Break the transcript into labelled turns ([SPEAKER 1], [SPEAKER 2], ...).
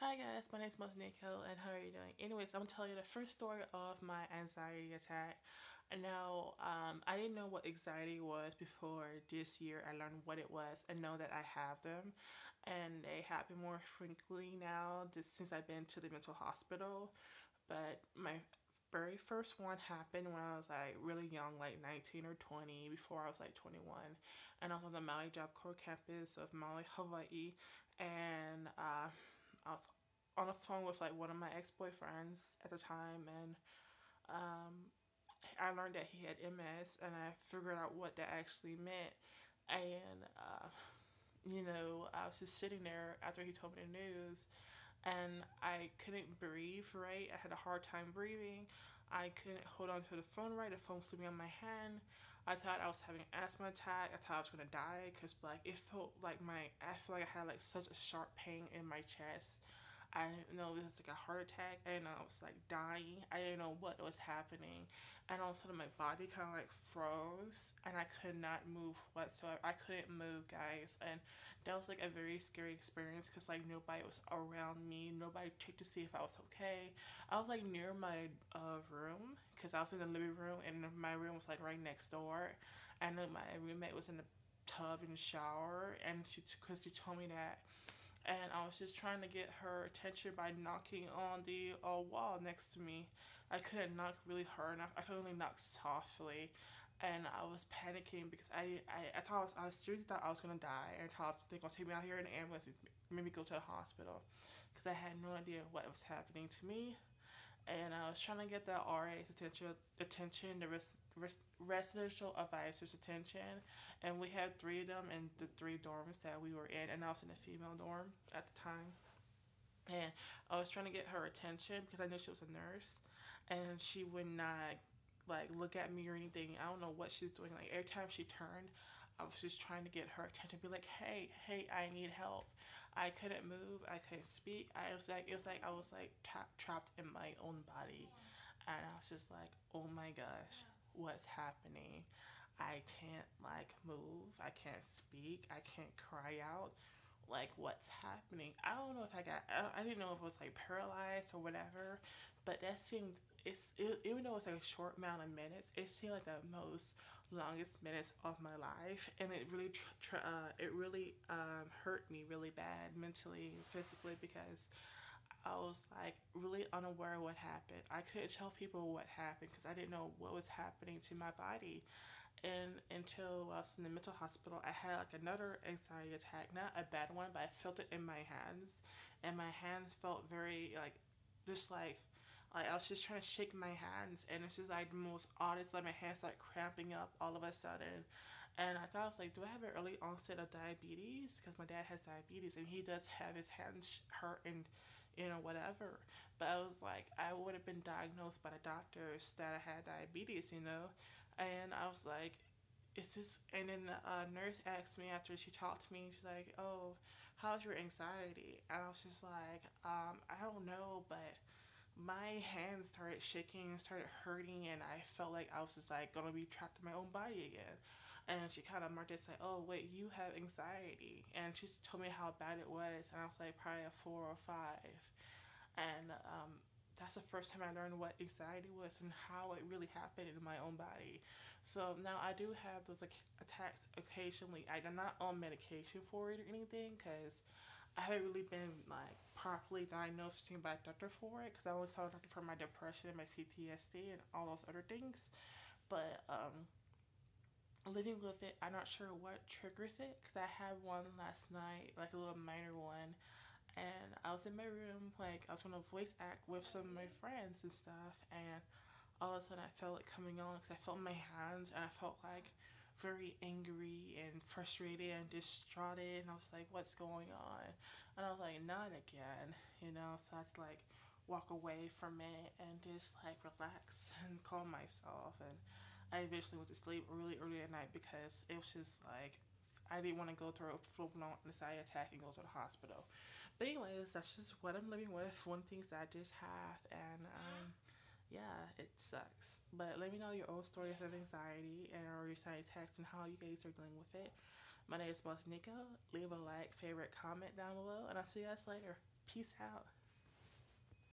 [SPEAKER 1] Hi guys, my name is Nico, and how are you doing? Anyways, I'm gonna tell you the first story of my anxiety attack. Now, I didn't know what anxiety was before this year. I learned what it was and know that I have them, and they happen more frequently now since I've been to the mental hospital. But my very first one happened when I was like really young, like 19 or 20, before I was like 21, and I was on the Maui Job Corps campus of Maui, Hawaii, and I was on the phone with like one of my ex-boyfriends at the time, and I learned that he had MS, and I figured out what that actually meant. And I was just sitting there after he told me the news, and I couldn't breathe right. I had a hard time breathing. I couldn't hold on to the phone right. The phone was slipping on my hand. I thought I was having an asthma attack. I thought I was gonna die because like it felt like I feel like I had like such a sharp pain in my chest. I didn't know this was like a heart attack. I didn't know I was like dying. I didn't know what was happening. And all of a sudden my body kind of like froze and I could not move whatsoever. I couldn't move, guys. And that was like a very scary experience because like nobody was around me. Nobody checked to see if I was okay. I was like near my room because I was in the living room and my room was like right next door. And then my roommate was in the tub in the shower and because she told me that, and I was just trying to get her attention by knocking on the wall next to me. I couldn't knock really hard enough. I could only knock softly, and I was panicking because I thought I seriously thought I was gonna die, and I thought they were gonna take me out here in an ambulance and maybe go to the hospital, because I had no idea what was happening to me, and I was trying to get the RA's attention, the residential advisor's attention, and we had three of them in the three dorms that we were in, and I was in the female dorm at the time. And I was trying to get her attention because I knew she was a nurse, and she would not like look at me or anything. I don't know what she was doing. Like every time she turned, I was just trying to get her attention, be like, "Hey, hey, I need help." I couldn't move. I couldn't speak. It was like I was like trapped in my own body, and I was just like, "Oh my gosh, what's happening?" I can't like move. I can't speak. I can't cry out. Like what's happening? I don't know if I didn't know if it was like paralyzed or whatever, but that seemed even though it's like a short amount of minutes, it seemed like the most longest minutes of my life, and it really hurt me really bad mentally, physically, because I was like really unaware of what happened. I couldn't tell people what happened because I didn't know what was happening to my body. And until I was in the mental hospital, I had like another anxiety attack, not a bad one, but I felt it in my hands, and my hands felt very like just like I was just trying to shake my hands, and it's just like the most oddest. Like my hands start cramping up all of a sudden, and I thought I was like, do I have an early onset of diabetes? Because my dad has diabetes, and he does have his hands hurt and whatever. But I was like, I would have been diagnosed by the doctors that I had diabetes, and I was like, it's just. And then the nurse asked me after she talked to me, she's like, "Oh, how's your anxiety?" And I was just like, I don't know, but my hands started shaking and started hurting, and I felt like I was just like gonna be trapped in my own body again. And she kind of marked it, like, "Oh wait, you have anxiety," and she told me how bad it was, and I was like probably a 4 or 5, and that's the first time I learned what anxiety was and how it really happened in my own body. So now I do have those like attacks occasionally. I'm not on medication for it or anything because I haven't really been like properly diagnosed or seen by a doctor for it because I always saw a doctor for my depression and my PTSD and all those other things. But living with it, I'm not sure what triggers it because I had one last night, like a little minor one, and I was in my room, like I was gonna voice act with some of my friends and stuff, and all of a sudden I felt it coming on because I felt my hands and I felt like very angry and frustrated and distraught, and I was like, what's going on? And I was like, not again. So I had to like walk away from it and just like relax and calm myself, and I eventually went to sleep really early at night because it was just like I didn't want to go through a full blown anxiety attack and go to the hospital. But anyways, that's just what I'm living with. One things I just have, and yeah, it sucks. But let me know your own stories of anxiety and or anxiety attacks and how you guys are dealing with it. My name is Nico. Leave a like, favorite, comment down below, and I'll see you guys later. Peace out.